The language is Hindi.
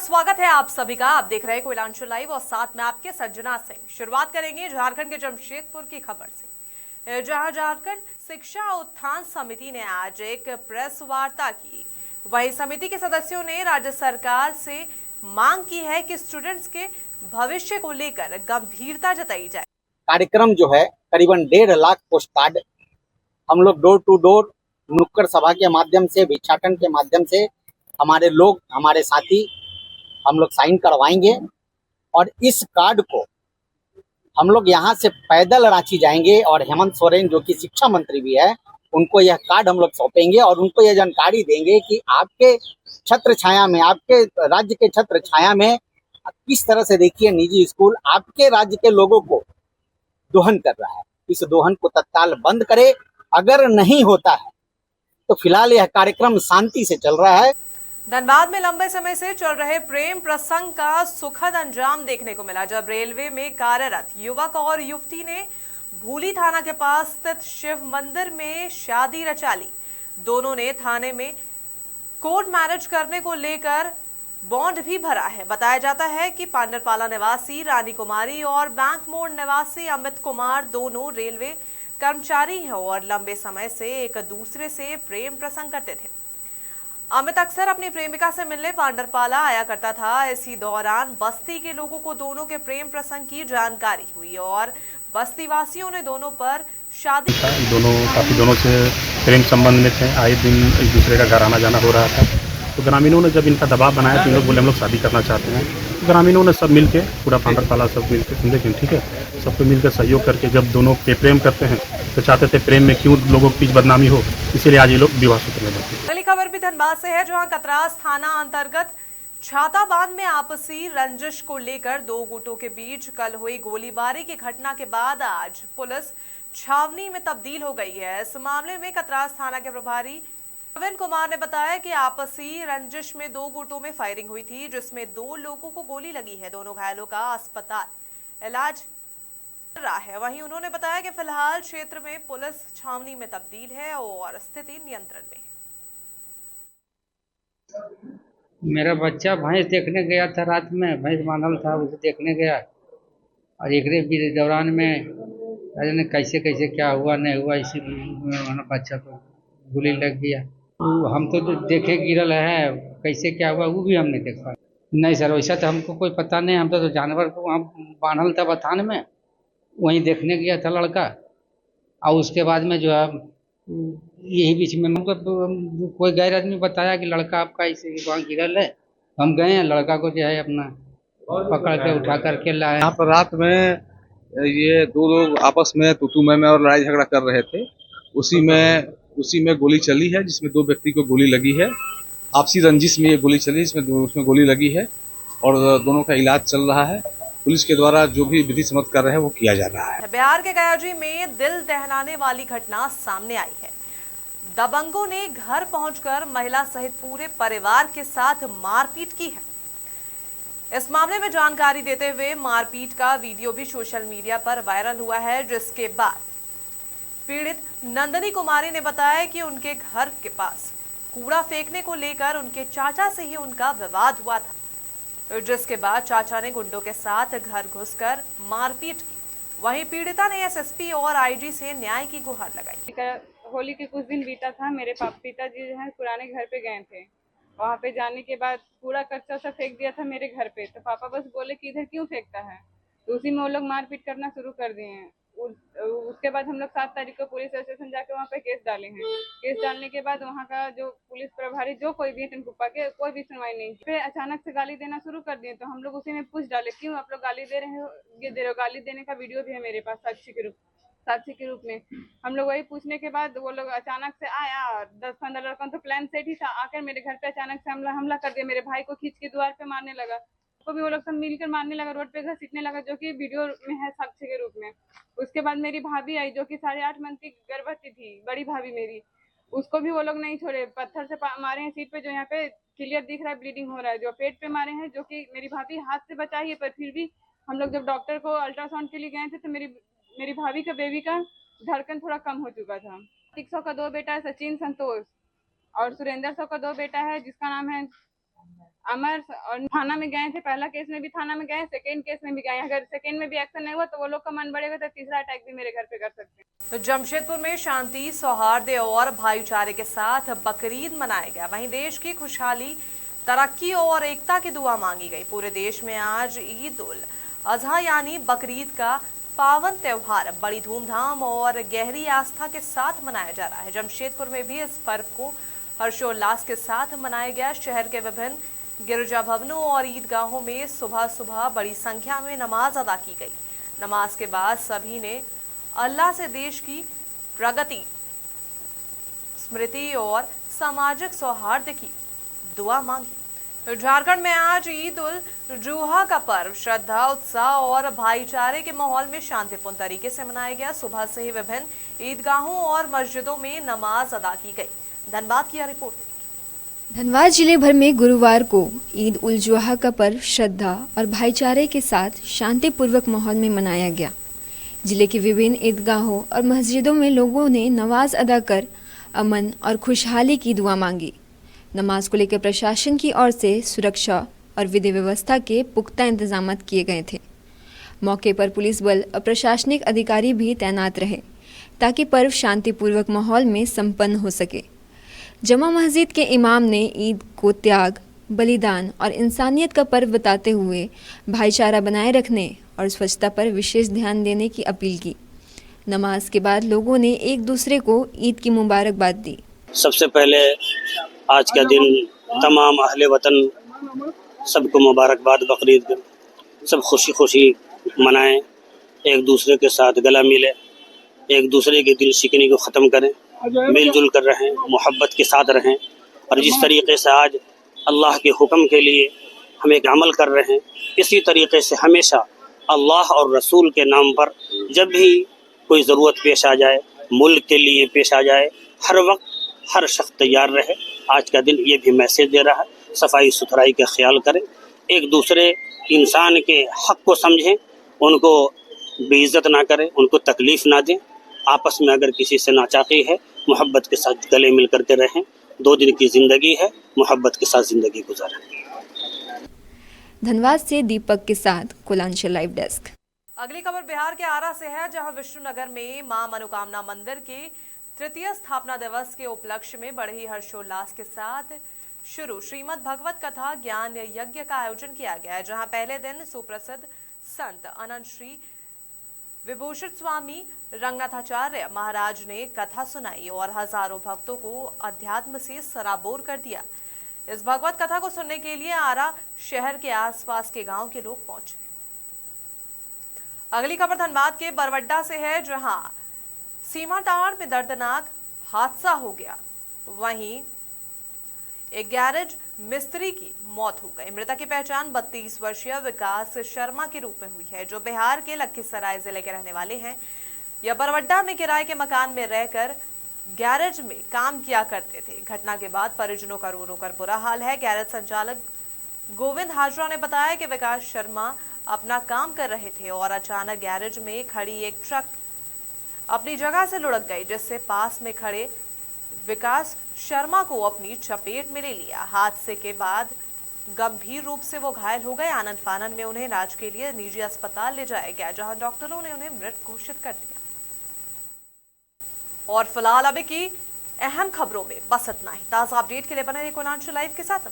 स्वागत है आप सभी का। आप देख रहे हैं कोयलांचल लाइव और साथ में आपके सज्जना सिंह। शुरुआत करेंगे झारखंड के जमशेदपुर की खबर से, जहां झारखंड शिक्षा उत्थान समिति ने आज एक प्रेस वार्ता की। वहीं समिति के सदस्यों ने राज्य सरकार से मांग की है कि स्टूडेंट्स के भविष्य को लेकर गंभीरता जताई जाए। कार्यक्रम जो है करीबन 1.5 लाख पोस्ट कार्ड हम लोग डोर टू डोर नुक्कड़ सभा के माध्यम से, भिक्षाटन के माध्यम से हमारे लोग, हमारे साथी हम लोग साइन करवाएंगे। और इस कार्ड को हम लोग यहाँ से पैदल रांची जाएंगे और हेमंत सोरेन जो कि शिक्षा मंत्री भी है, उनको यह कार्ड हम लोग सौंपेंगे और उनको यह जानकारी देंगे कि आपके छत्र छाया में, आपके राज्य के छत्र छाया में किस तरह से देखिए निजी स्कूल आपके राज्य के लोगों को दोहन कर रहा है। इस दोहन को तत्काल बंद करे। अगर नहीं होता है तो फिलहाल यह कार्यक्रम शांति से चल रहा है। धनबाद में लंबे समय से चल रहे प्रेम प्रसंग का सुखद अंजाम देखने को मिला, जब रेलवे में कार्यरत युवक और युवती ने भूली थाना के पास स्थित शिव मंदिर में शादी रचा ली। दोनों ने थाने में कोर्ट मैरिज करने को लेकर बॉन्ड भी भरा है। बताया जाता है कि पांडरपाला निवासी रानी कुमारी और बैंक मोड़ निवासी अमित कुमार दोनों रेलवे कर्मचारी हैं और लंबे समय से एक दूसरे से प्रेम प्रसंग करते थे। अमित अक्सर अपनी प्रेमिका से मिलने पांडरपाला आया करता था। इसी दौरान बस्ती के लोगों को दोनों के प्रेम प्रसंग की जानकारी हुई और बस्ती वासियों ने दोनों पर शादी दोनों से प्रेम संबंध में थे। आए दिन एक दूसरे का घर आना जाना हो रहा था। तो ग्रामीणों ने जब इनका दबाव बनाया तो इन लोग बोले हम लोग शादी करना चाहते हैं। तो ग्रामीणों ने सब मिल के, पूरा पांडरपाला सब मिल के, लेकिन ठीक है, सबको मिलकर सहयोग करके जब दोनों पे प्रेम करते हैं तो चाहते थे प्रेम में क्यों लोगों के बीच बदनामी हो, इसीलिए आज ये लोग विवाह सूत्र में बैठे। अगली खबर भी धनबाद से है, जहां कतरास थाना अंतर्गत छाताबाद में आपसी रंजिश को लेकर दो गुटों के बीच कल हुई गोलीबारी की घटना के बाद आज पुलिस छावनी में तब्दील हो गई है। इस मामले में कतरास थाना के प्रभारी प्रवीण कुमार ने बताया कि आपसी रंजिश में दो गुटों में फायरिंग हुई थी, जिसमें 2 लोगों को गोली लगी है। दोनों घायलों का अस्पताल इलाज कर रहा है। वहीं उन्होंने बताया कि फिलहाल क्षेत्र में पुलिस छावनी में तब्दील है और स्थिति नियंत्रण में। मेरा बच्चा भैंस देखने गया था, रात में भैंस बांधल था, उसे देखने गया और एक दौरान में ने कैसे कैसे क्या हुआ नहीं हुआ, इसी बच्चा को गोली लग गया। हम तो देखे गिरल है, कैसे क्या हुआ वो भी हमने देखा नहीं सर। वैसा तो हमको कोई पता नहीं। हम तो जानवर को वहाँ बांधल था बथान में, वहीं देखने गया था लड़का। और उसके बाद में जो है यही बीच में हमको कोई गैर आदमी बताया कि लड़का आपका इसे वहाँ गिरल है। हम गए, लड़का को जो है अपना पकड़ के उठा करके लाए। यहाँ पर रात में ये 2 लोग आपस में तू मैं और लड़ाई झगड़ा कर रहे थे। उसी में गोली चली है, जिसमें 2 व्यक्ति को गोली लगी है। आपसी रंजिश में ये गोली चली, उसमें गोली लगी है और दोनों का इलाज चल रहा है। पुलिस के द्वारा जो भी विधि सम्मत कार्य है वो किया जा रहा है। बिहार के गयाजी में दिल दहलाने वाली घटना सामने आई है। दबंगों ने घर पहुंचकर महिला सहित पूरे परिवार के साथ मारपीट की है। इस मामले में जानकारी देते हुए मारपीट का वीडियो भी सोशल मीडिया पर वायरल हुआ है, जिसके बाद पीड़ित नंदनी कुमारी ने बताया कि उनके घर के पास कूड़ा फेंकने को लेकर उनके चाचा से ही उनका विवाद हुआ था, जिसके बाद चाचा ने गुंडों के साथ घर घुसकर मारपीट की। वहीं पीड़िता ने एसएसपी और आईजी से न्याय की गुहार लगाई। होली के कुछ दिन बीता था, मेरे पिताजी जो है पुराने घर पे गए थे। वहाँ पे जाने के बाद कूड़ा कच्चा सा फेंक दिया था मेरे घर पे। तो पापा बस बोले कि इधर क्यों फेंकता है, तो उसी में वो लोग मारपीट करना शुरू कर दिए हैं। उसके बाद हम लोग 7 तारीख को पुलिस स्टेशन जाके वहाँ पे केस डाले हैं। केस डालने के बाद वहाँ का जो पुलिस प्रभारी जो कोई भी टेनकुप्पा के कोई भी सुनवाई नहीं की। फिर अचानक से गाली देना शुरू कर दिए, तो हम लोग उसी में पूछ डाले क्यों आप लोग गाली दे रहे हो। ये दे रहे हो, गाली देने का वीडियो भी है मेरे पास साक्षी के रूप में। हम लोग वही पूछने के बाद वो लोग अचानक से आया, 10-15 लड़कों तो प्लान सेट ही था, आकर मेरे घर पे अचानक से हमला कर दिया। मेरे भाई को खींच के द्वार पे मारने लगा, को भी वो लोग सब मिलकर मारने लगा, रोड पे घसीटने लगा, जो कि वीडियो में है साक्षी के रूप में। उसके बाद मेरी भाभी आई जो कि 8.5 मंथ की गर्भवती थी, बड़ी भाभी मेरी, उसको भी वो लोग नहीं छोड़े। पत्थर से मारे हैं सीट पे, जो यहाँ पे क्लियर दिख रहा है ब्लीडिंग हो रहा है। जो पेट पे मारे हैं, जो कि मेरी भाभी हाथ से बचाई है, पर फिर भी हम लोग जब डॉक्टर को अल्ट्रासाउंड के लिए गए थे तो मेरी भाभी का बेबी का धड़कन थोड़ा कम हो चुका था। 100 का 2 बेटा है, सचिन, संतोष, और सुरेंद्र 100 का 2 बेटा है, जिसका नाम है अमर और थाना में गए थे। पहला केस में भी थाना में गए, सेकेंड केस में भी गए। अगर सेकेंड में भी एक्शन नहीं हुआ तो वो लोग का मन बढ़ेगा तो तीसरा अटैक भी मेरे घर पे कर सकते हैं। तो जमशेदपुर में शांति, सौहार्द और भाईचारे के साथ बकरीद मनाया गया। वहीं देश की खुशहाली, तरक्की और एकता की दुआ मांगी गई। पूरे देश में आज ईद उल अजहा यानी बकरीद का पावन त्योहार बड़ी धूमधाम और गहरी आस्था के साथ मनाया जा रहा है। जमशेदपुर में भी इस पर्व को हर्षोल्लास के साथ मनाया गया। शहर के विभिन्न गिरजा भवनों और ईदगाहों में सुबह सुबह बड़ी संख्या में नमाज अदा की गई। नमाज के बाद सभी ने अल्लाह से देश की प्रगति, स्मृति और सामाजिक सौहार्द की दुआ मांगी। झारखंड में आज ईद उल जुहा का पर्व श्रद्धा, उत्साह और भाईचारे के माहौल में शांतिपूर्ण तरीके से मनाया गया। सुबह से ही विभिन्न ईदगाहों और मस्जिदों में नमाज अदा की गई। धनबाद की यह रिपोर्ट। धनबाद जिले भर में गुरुवार को ईद उल जुहा का पर्व श्रद्धा और भाईचारे के साथ शांतिपूर्वक माहौल में मनाया गया। जिले के विभिन्न ईदगाहों और मस्जिदों में लोगों ने नमाज अदा कर अमन और खुशहाली की दुआ मांगी। नमाज को लेकर प्रशासन की ओर से सुरक्षा और विधि व्यवस्था के पुख्ता इंतजाम किए गए थे। मौके पर पुलिस बल और प्रशासनिक अधिकारी भी तैनात रहे ताकि पर्व शांतिपूर्वक माहौल में संपन्न हो सके। जमा मस्जिद के इमाम ने ईद को त्याग, बलिदान और इंसानियत का पर्व बताते हुए भाईचारा बनाए रखने और स्वच्छता पर विशेष ध्यान देने की अपील की। नमाज के बाद लोगों ने एक दूसरे को ईद की मुबारकबाद दी। सबसे पहले आज का दिन तमाम अहले वतन सबको मुबारकबाद बकरीद। सब खुशी खुशी मनाएं, एक दूसरे के साथ गला मिले, एक दूसरे के दिल शिकनी को ख़त्म करें, मिलजुल कर रहें, मोहब्बत के साथ रहें। और जिस तरीके से आज अल्लाह के हुक्म के लिए हम एक अमल कर रहे हैं, इसी तरीके से हमेशा अल्लाह और रसूल के नाम पर जब भी कोई ज़रूरत पेश आ जाए, मुल्क के लिए पेश आ जाए, हर वक्त हर शख्स तैयार रहे। आज का दिन ये भी मैसेज दे रहा है, सफाई सुथराई का ख्याल करें, एक दूसरे इंसान के हक़ को समझें, उनको बेइज्जत ना करें, उनको तकलीफ़ ना दें। आपस में अगर किसी से नाचाकी है, मोहब्बत के साथ गले मिल करके रहें। 2 दिन की ज़िंदगी है, मोहब्बत के साथ ज़िंदगी गुजारें। धनबाद से दीपक के साथ कुलांचल लाइव डेस्क। अगली खबर बिहार के आरा से है, जहां विष्णुनगर में मां मनोकामना मंदिर के तृतीय स्थापना दिवस के उपलक्ष्य में बड़े ही हर्षोल्लास के साथ शुरू श्रीमद् भगवत कथा ज्ञान यज्ञ का आयोजन किया गया है। जहां पहले दिन सुप्रसिद्ध संत अनंत श्री विभूषित स्वामी रंगनाथाचार्य महाराज ने कथा सुनाई और हजारों भक्तों को अध्यात्म से सराबोर कर दिया। इस भगवत कथा को सुनने के लिए आरा शहर के आसपास के गांव के लोग पहुंचे। अगली खबर धनबाद के बरवड्डा से है, जहां सीमाटाड़ में दर्दनाक हादसा हो गया। वहीं एक गैरेज मिस्त्री की मौत हो गई। मृतक की पहचान 32 वर्षीय विकास शर्मा के रूप में हुई है, जो बिहार के लखीसराय जिले के रहने वाले हैं। यह बरवड्डा में किराए के मकान में रहकर गैरेज में काम किया करते थे। घटना के बाद परिजनों का रो रो कर बुरा हाल है। गैरेज संचालक गोविंद हाजरा ने बताया कि विकास शर्मा अपना काम कर रहे थे और अचानक गैरेज में खड़ी एक ट्रक अपनी जगह से लुढ़क गई, जिससे पास में खड़े विकास शर्मा को अपनी चपेट में ले लिया। हादसे के बाद गंभीर रूप से वो घायल हो गए। आनंद फानन में उन्हें इलाज के लिए निजी अस्पताल ले जाया गया, जहां डॉक्टरों ने उन्हें मृत घोषित कर दिया। और फिलहाल अभी की अहम खबरों में बस इतना ही। ताजा अपडेट के लिए बने रहिए कुलांचल लाइव के साथ।